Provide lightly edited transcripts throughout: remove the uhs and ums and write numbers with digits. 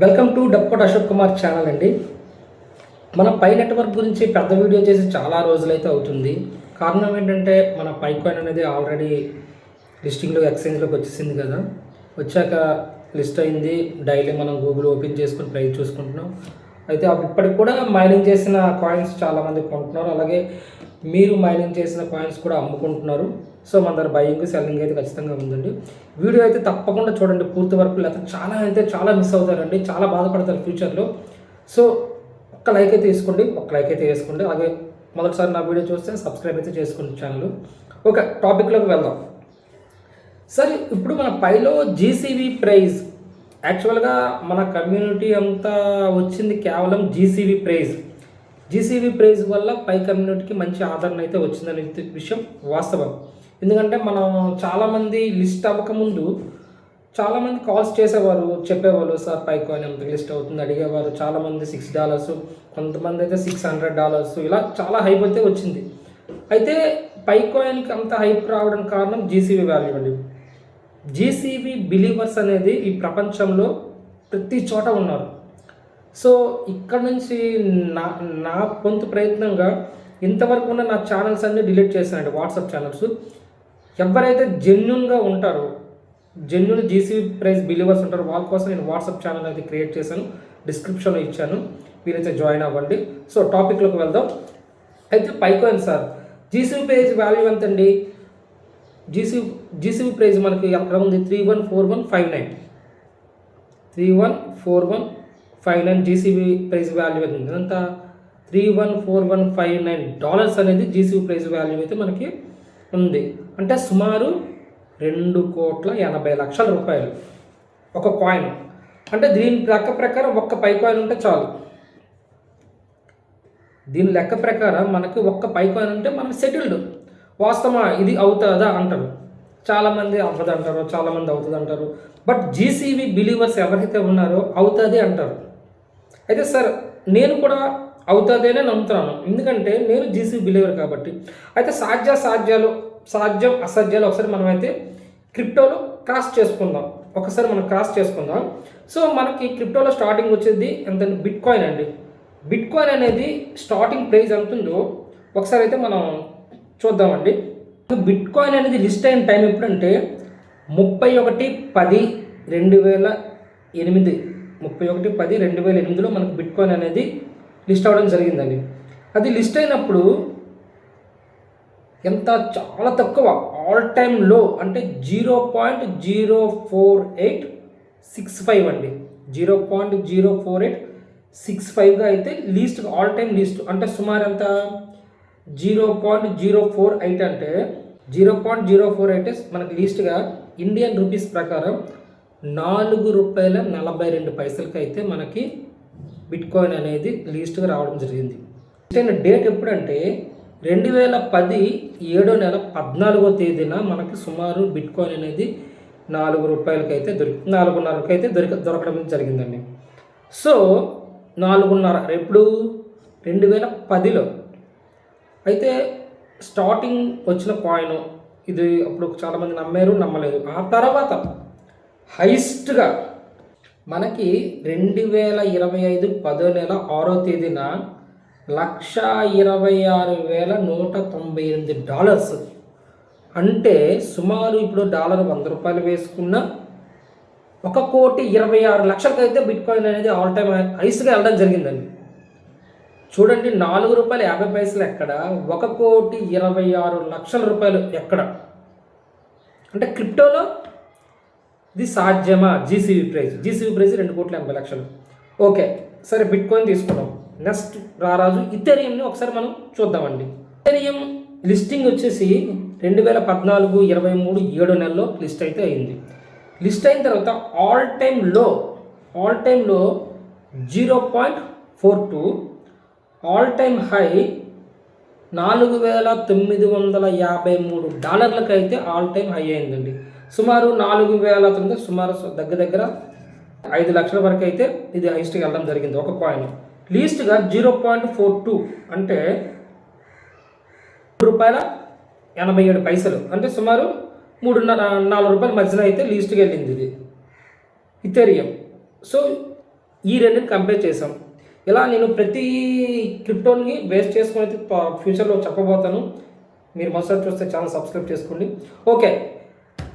Welcome to డప్కోట్ Ashok Kumar channel అండి. మన పై నెట్వర్క్ గురించి పెద్ద వీడియో చేసి చాలా రోజులైతే అవుతుంది. కారణం ఏంటంటే మన పై కాయిన్ అనేది ఆల్రెడీ లిస్టింగ్లో ఎక్స్చేంజ్లోకి వచ్చేసింది కదా. వచ్చాక లిస్ట్ అయింది. డైలీ మనం గూగుల్ ఓపెన్ చేసుకుని ప్రైస్ చూసుకుంటున్నాం. అయితే ఇప్పటికి కూడా మైనింగ్ చేసిన కాయిన్స్ చాలామంది కొంటున్నారు. అలాగే మీరు మైనింగ్ చేసిన కాయిన్స్ కూడా అమ్ముకుంటున్నారు. సో మన దగ్గర బయింగ్ సెల్లింగ్ అయితే ఖచ్చితంగా ఉందండి. వీడియో అయితే తప్పకుండా చూడండి పూర్తి వరకు, లేకపోతే చాలా మిస్ అవుతారండి, చాలా బాధపడతారు ఫ్యూచర్లో. సో ఒక్క లైక్ అయితే వేసుకోండి. అలాగే మొదటిసారి నా వీడియో చూస్తే సబ్స్క్రైబ్ అయితే చేసుకోండి ఛానల్. ఓకే, టాపిక్లోకి వెళ్దాం. సరే, ఇప్పుడు మన పైలో జీసీవీ ప్రైజ్ యాక్చువల్గా మన కమ్యూనిటీ అంతా వచ్చింది కేవలం జీసీవీ ప్రైజ్ వల్ల పై కమ్యూనిటీకి మంచి ఆదరణ అయితే వచ్చిందనే విషయం వాస్తవం. ఎందుకంటే మనం చాలామంది లిస్ట్ అవ్వకముందు చాలామంది కాల్స్ చేసేవారు, చెప్పేవాళ్ళు సార్ పై కాయిన్ ఎంత లిస్ట్ అవుతుంది అడిగేవారు. చాలామంది $6, కొంతమంది అయితే $600, ఇలా చాలా హైప్ అయితే వచ్చింది. అయితే పై కాయిన్కి అంత హైప్ రావడానికి కారణం జీసీవీ వాల్యూ అండి. జీసీవీ బిలీవర్స్ అనేది ఈ ప్రపంచంలో ప్రతి చోట ఉన్నారు. సో ఇక్కడ నుంచి నా పొంతు ప్రయత్నంగా ఇంతవరకు ఉన్న నా ఛానల్స్ అన్నీ డిలీట్ చేశానండి, వాట్సాప్ ఛానల్స్. ఎవరైతే జెన్యున్గా ఉంటారో, జెన్యున్ జీసీవీ ప్రైస్ బిలీవర్స్ ఉంటారో వాళ్ళ కోసం నేను వాట్సాప్ ఛానల్ అయితే క్రియేట్ చేశాను, డిస్క్రిప్షన్లో ఇచ్చాను, మీరైతే జాయిన్ అవ్వండి. సో టాపిక్లోకి వెళ్దాం. అయితే pi coin sir GCV price value ఎంత అండి? జీసీవీ ప్రైస్ మనకి అక్కడ ఉంది 314159 జీసీవీ ప్రైస్ వాల్యూ ఉంది. అంతా $314159 అనేది జీసీవీ ప్రైస్ వాల్యూ అయితే మనకి ఉంది. అంటే సుమారు 2,80,00,000 ఒక కాయిన్. అంటే దీని లెక్క ప్రకారం ఒక్క పై కాయిన్ ఉంటే చాలు. దీని లెక్క ప్రకారం మనకి ఒక్క పై కాయిన్ ఉంటే మనం సెటిల్డ్. వాస్తవమా ఇది అవుతుందా అంటారు, చాలామంది అవ్వదంటారు, చాలామంది అవుతుంది అంటారు. బట్ జీసీవీ బిలీవర్స్ ఎవరైతే ఉన్నారో అవుతుంది అంటారు. అయితే సార్ నేను కూడా అవుతుందనే నమ్ముతున్నాను, ఎందుకంటే నేను జీసీవీ బిలీవర్ కాబట్టి. అయితే సాధ్యం అసాధ్యాలు ఒకసారి మనమైతే క్రిప్టోలో క్రాస్ చేసుకుందాం. సో మనకి క్రిప్టోలో స్టార్టింగ్ వచ్చేది ఎంత? బిట్ కాయిన్ అండి. బిట్ కాయిన్ అనేది స్టార్టింగ్ ప్రైస్ ఎంత ఉందో ఒకసారి అయితే మనం చూద్దామండి. బిట్ కాయిన్ అనేది లిస్ట్ అయిన టైం ఎప్పుడంటే 31/10/2008లో మనకు బిట్ కాయిన్ అనేది లిస్ట్ అవ్వడం జరిగిందండి. అది లిస్ట్ అయినప్పుడు ఎంత? చాలా తక్కువ, ఆల్ టైమ్ లో అంటే 0.04865 అండి. 0.04865గా అయితే లీస్ట్, ఆల్ టైమ్ లీస్ట్. అంటే సుమారు ఎంత? 0.048 అంటే 0.048 మనకి లీస్ట్గా ఇండియన్ రూపీస్ ప్రకారం ₹4.42 అయితే మనకి బిట్ కాయిన్ అనేది లీస్ట్గా రావడం జరిగింది. డేట్ ఎప్పుడంటే 2010 7వ నెల 14వ తేదీన మనకి సుమారు బిట్ కాయిన్ అనేది ₹4 అయితే $4.5 అయితే దొరకడం జరిగిందండి. సో 4.5 ఎప్పుడు? 2010లో. అయితే స్టార్టింగ్ వచ్చిన కాయిన్ ఇది. అప్పుడు చాలామంది నమ్మారు, నమ్మలేదు. ఆ తర్వాత హైయెస్ట్గా మనకి 2025 10వ నెల 6వ తేదీన $126,198. అంటే సుమారు ఇప్పుడు $100 వేసుకున్న $1,26,00,000 అయితే బిట్ కాయిన్ అనేది ఆల్ టైమ్ హైస్ట్గా వెళ్ళడం జరిగిందండి. చూడండి, ₹4.50 ఎక్కడ, $1,26,00,000 ఎక్కడ? అంటే క్రిప్టోలో ఇది సాధ్యమా? GCV price $2,80,00,000. ఓకే, సరే బిట్ కాయిన్ తీసుకున్నాం. నెక్స్ట్ రారాజు ఇథెరియంని ఒకసారి మనం చూద్దామండి. ఇథెరియం లిస్టింగ్ వచ్చేసి 2014 23 7 నెలలో లిస్ట్ అయితే అయింది. లిస్ట్ అయిన తర్వాత ఆల్ టైమ్ లో 0.42, ఆల్ టైమ్ హై $4,953 అయితే ఆల్ టైమ్ హై అయిందండి. సుమారు 4,000 సుమారు దగ్గర 5 లక్షల వరకు అయితే ఇది హైస్ట్గా వెళ్ళడం జరిగింది ఒక కాయిన్. లీస్ట్గా 0.42 అంటే ₹3.87, అంటే సుమారు $3.5 4 మధ్యన అయితే లీస్ట్గా వెళ్ళింది ఇది ఇథెరియం. సో ఈ రెండుని కంపేర్ చేసాం. ఇలా నేను ప్రతి క్రిప్టోని వేస్ట్ చేసుకుని అయితే ఫ్యూచర్లో చెప్పబోతాను. మీరు మొదటిసారి చూస్తే ఛానల్ సబ్స్క్రైబ్ చేసుకోండి. ఓకే,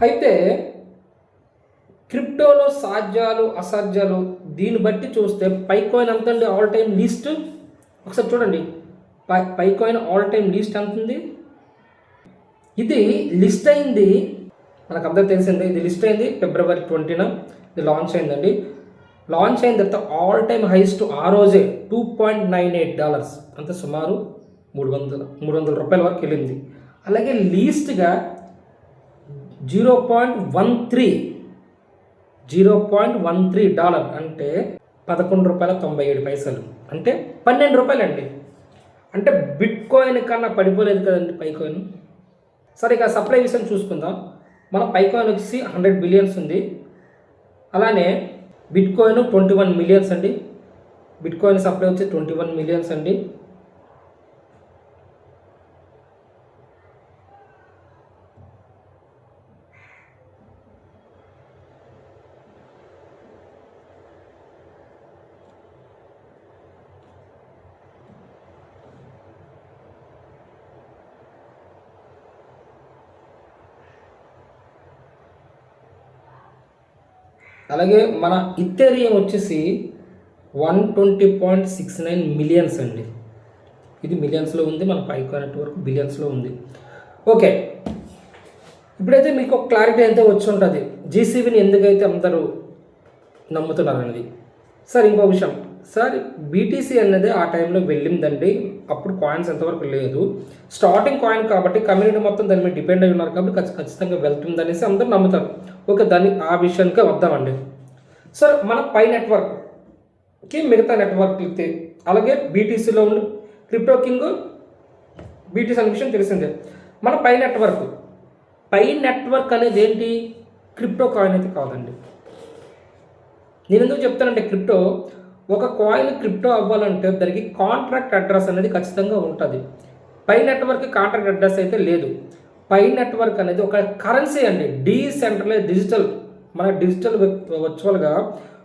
అయితే క్రిప్టోలో సాధ్యాలు అసాధ్యాలు దీన్ని బట్టి చూస్తే పైకాయిన్ ఎంత అండి ఆల్ టైమ్ లీస్ట్? ఒకసారి చూడండి, పైకాయిన్ ఆల్ టైమ్ లీస్ట్ ఎంత ఉంది? ఇది లిస్ట్ అయింది, మనకు అందరూ తెలిసిందే, ఇది లిస్ట్ అయింది February 20న ఇది లాంచ్ అయిందండి. లాంచ్ అయిన తర్వాత ఆల్ టైమ్ హైయెస్ట్ ఆ రోజే $2.98, అంటే సుమారు 300 రూపాయల వరకు వెళ్ళింది. అలాగే లీస్ట్గా $0.13 అంటే $11.97, అంటే 12 రూపాయలండి. అంటే బిట్ కాయిన్ కన్నా పడిపోలేదు కదండి పైకాయిన్. సరే, ఇక సప్లై విషయం చూసుకుందాం. మన పైకాయిన్ వచ్చేసి 100 బిలియన్స్ ఉంది. అలానే బిట్ కాయిన్ 21 మిలియన్స్ అండి. బిట్ కాయిన్ సప్లై వచ్చి 21 మిలియన్స్ అండి. అలాగే మన ఇథేరియం వచ్చేసి 120.69 మిలియన్స్ అండి. ఇది మిలియన్స్లో ఉంది, మన పైకాయిన్ నెట్వర్క్ బిలియన్స్లో ఉంది. ఓకే, ఇప్పుడైతే మీకు ఒక క్లారిటీ అయితే వచ్చి ఉంటుంది జీసీబీని ఎందుకైతే అందరూ నమ్ముతున్నారు అనేది. సార్, ఇంకో విషయం సార్, బీటీసీ అనేది ఆ టైంలో వెళ్ళిందండి. అప్పుడు కాయిన్స్ ఎంతవరకు లేదు, స్టార్టింగ్ కాయిన్ కాబట్టి కమ్యూనిటీ మొత్తం దాని మీద డిపెండ్ అయి ఉన్నారు కాబట్టి ఖచ్చితంగా వెళ్తుంది అనేసి అందరూ నమ్ముతారు. ఓకే, ఆ విషయానికి వద్దామండి. సార్, మన పై నెట్వర్క్కి మిగతా నెట్వర్క్లకి అలాగే బీటీసీలో ఉండి క్రిప్టో కింగ్ బీటీసీ అనే విషయం తెలిసిందే. మన పై నెట్వర్క్ అనేది ఏంటి? క్రిప్టో కాయిన్ అయితే కాదండి. నేను ఎందుకు చెప్తానంటే, ఒక కాయిన్ క్రిప్టో అవ్వాలంటే దానికి కాంట్రాక్ట్ అడ్రస్ అనేది ఖచ్చితంగా ఉంటుంది. పై నెట్వర్క్ కాంట్రాక్ట్ అడ్రస్ అయితే లేదు. పై నెట్వర్క్ అనేది ఒక కరెన్సీ అండి, డీసెంట్రలైజ్ మన డిజిటల్ వర్చువల్గా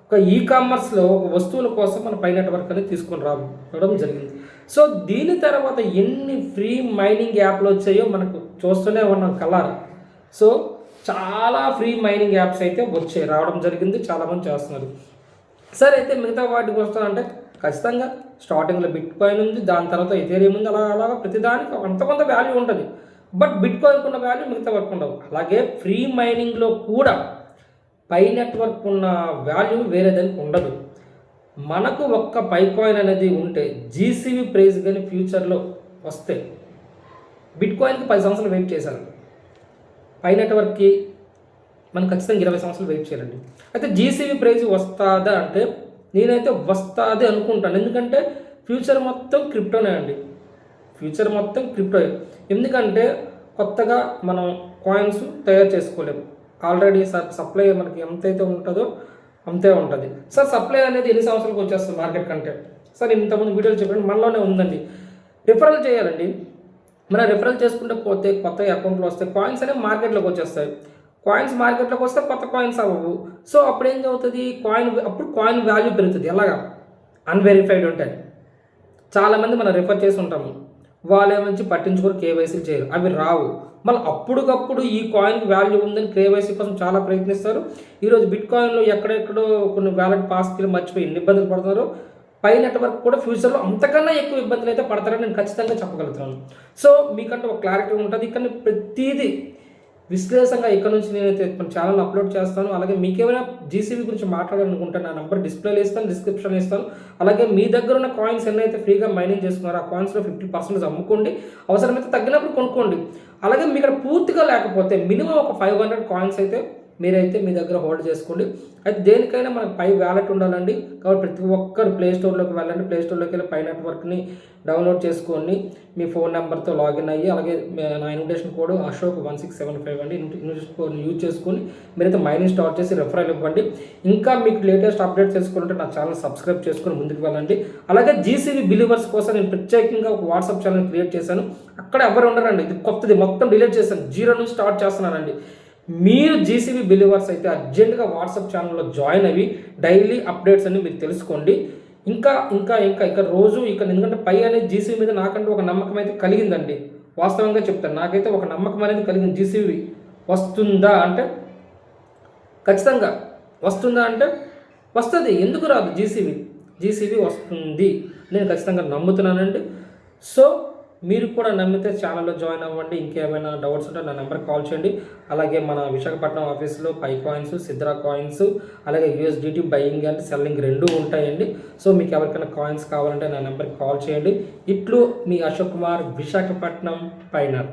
ఒక ఈకామర్స్లో ఒక వస్తువుల కోసం మన పై నెట్వర్క్ అనేది తీసుకొని రావడం జరిగింది. సో దీని తర్వాత ఎన్ని ఫ్రీ మైనింగ్ యాప్లు వచ్చాయో మనకు చూస్తూనే ఉన్నాం కలర్. సో చాలా ఫ్రీ మైనింగ్ యాప్స్ అయితే రావడం జరిగింది, చాలామంది చేస్తున్నారు. సరే, అయితే మిగతా వాటికి వస్తానంటే ఖచ్చితంగా స్టార్టింగ్లో బిట్ కాయిన్ ఉంది, దాని తర్వాత ఇథేరియం ఉంది, అలాగా ప్రతిదానికి కొంత వాల్యూ ఉంటుంది. బట్ బిట్ కాయిన్కి ఉన్న వాల్యూ మిగతా వరకు ఉండవు. అలాగే ఫ్రీ మైనింగ్లో కూడా పై నెట్వర్క్ ఉన్న వాల్యూ వేరే దానికి ఉండదు. మనకు ఒక్క పై కాయిన్ అనేది ఉంటే జీసీబీ ప్రైస్ కానీ ఫ్యూచర్లో వస్తే, బిట్ కాయిన్కి 10 సంవత్సరాలు వెయిట్ చేశారు, పై నెట్వర్క్కి మనం ఖచ్చితంగా 20 సంవత్సరాలు వెయిట్ చేయాలండి. అయితే జీసీబీ ప్రైజ్ వస్తుందా అంటే నేనైతే వస్తుంది అనుకుంటాను. ఎందుకంటే ఫ్యూచర్ మొత్తం క్రిప్టోనే అండి, ఫ్యూచర్ మొత్తం క్రిప్టో. ఎందుకంటే కొత్తగా మనం కాయిన్స్ తయారు చేసుకోలేము. ఆల్రెడీ సప్లై మనకి ఎంతైతే ఉంటుందో అంతే ఉంటుంది. సార్, సప్లై అనేది ఎన్ని సంవత్సరాలకు వచ్చేస్తుంది మార్కెట్ కంటే? సార్, నేను ఇంతకుముందు వీడియోలు చెప్పాను, మనలోనే ఉందండి. రిఫరల్ చేయాలండి. మనం రిఫరల్ చేసుకుంటే పోతే కొత్త అకౌంట్లో వస్తే కాయిన్స్ అనేవి మార్కెట్లోకి వచ్చేస్తాయి. కాయిన్స్ మార్కెట్లోకి వస్తే కొత్త కాయిన్స్ అవ్వవు. సో అప్పుడు ఏం అవుతుంది, అప్పుడు కాయిన్ వాల్యూ పెరుగుతుంది. ఎలాగా? అన్వెరిఫైడ్ ఉంటాయి. చాలామంది మనం రిఫర్ చేసి ఉంటాము, వాళ్ళు ఏమంచి పట్టించుకొని కేవైసీలు చేయరు, అవి రావు. మళ్ళీ అప్పటికప్పుడు ఈ కాయిన్కి వాల్యూ ఉందని కేవైసీ కోసం చాలా ప్రయత్నిస్తారు. ఈరోజు బిట్ కాయిన్లో ఎక్కడెక్కడో కొన్ని వ్యాలెట్ పాస్కీలు మర్చిపోయి ఎన్ని ఇబ్బందులు పడుతున్నారు. పై నెట్వర్క్ కూడా ఫ్యూచర్లో అంతకన్నా ఎక్కువ ఇబ్బందులు అయితే పడతారని నేను ఖచ్చితంగా చెప్పగలుగుతున్నాను. సో మీకంటే ఒక క్లారిటీ ఉంటుంది. ఇక్కడ ప్రతిదీ విశ్లేషంగా ఇక్కడ నుంచి నేనైతే మన ఛానల్ అప్లోడ్ చేస్తాను. అలాగే మీకేమైనా జీసీబీ గురించి మాట్లాడాలనుకుంటే నా నెంబర్ డిస్ప్లేలో ఇస్తాను, డిస్క్రిప్షన్లో ఇస్తాను. అలాగే మీ దగ్గర ఉన్న కాయిన్స్ ఎన్నైతే ఫ్రీగా మైనింగ్ చేసుకున్నారో ఆ కాయిన్స్లో 50% అమ్ముకోండి, అవసరమైతే తగ్గినప్పుడు కొనుక్కోండి. అలాగే మీ ఇక్కడ పూర్తిగా లేకపోతే మినిమం ఒక 500 కాయిన్స్ అయితే మీరైతే మీ దగ్గర హోల్డ్ చేసుకోండి. అయితే దేనికైనా మనకు పై వ్యాలెట్ ఉండాలండి. కాబట్టి ప్రతి ఒక్కరు ప్లేస్టోర్లోకి వెళ్ళండి, ప్లేస్టోర్లోకి వెళ్ళి పై నెట్వర్క్ని డౌన్లోడ్ చేసుకోండి, మీ ఫోన్ నెంబర్తో లాగిన్ అయ్యి. అలాగే నా ఇన్విటేషన్ కోడ్ అశోక్ 1675 అండి, ఇన్విటేషన్ కోడ్ యూజ్ చేసుకొని మీరైతే మైనింగ్ స్టార్ట్ చేసి రెఫరల్ ఇవ్వండి. ఇంకా మీకు లేటెస్ట్ అప్డేట్ చేసుకోవాలంటే నా ఛానల్ సబ్స్క్రైబ్ చేసుకొని ముందుకు వెళ్ళండి. అలాగే జీసీబీ బిలీవర్స్ కోసం నేను ప్రత్యేకంగా ఒక వాట్సాప్ ఛానల్ క్రియేట్ చేశాను. అక్కడ ఎవరు ఉండరండి, ఇది కొత్తది, మొత్తం డిలీట్ చేశాను, 0 నుంచి స్టార్ట్ చేస్తున్నానండి. మీరు జీసీబీ బిలీవర్స్ అయితే అర్జెంటుగా వాట్సాప్ ఛానల్లో జాయిన్ అయ్యి డైలీ అప్డేట్స్ అన్ని మీరు తెలుసుకోండి. ఇంకా ఇంకా ఇంకా ఇంకా రోజు ఇక ఎందుకంటే పై అనేది జీసీబీ మీద నాకంటూ ఒక నమ్మకం అయితే కలిగిందండి. వాస్తవంగా చెప్తాను, నాకైతే ఒక నమ్మకం అనేది కలిగింది. జీసీబీ వస్తుందా అంటే ఖచ్చితంగా వస్తుందా అంటే వస్తుంది, ఎందుకు రాదు? జీసీబీ వస్తుంది, నేను ఖచ్చితంగా నమ్ముతున్నానండి. సో మీరు కూడా నమ్మితే ఛానల్లో జాయిన్ అవ్వండి. ఇంకేమైనా డౌట్స్ ఉంటే నా నెంబర్కి కాల్ చేయండి. అలాగే మన విశాఖపట్నం ఆఫీస్లో పై కాయిన్స్, సిద్రా కాయిన్స్, అలాగే యూఎస్డిటీ బయింగ్ అండ్ సెల్లింగ్ రెండూ ఉంటాయండి. సో మీకు ఎవరికైనా కాయిన్స్ కావాలంటే నా నెంబర్కి కాల్ చేయండి. ఇట్లు మీ అశోక్ కుమార్, విశాఖపట్నం పైనర్.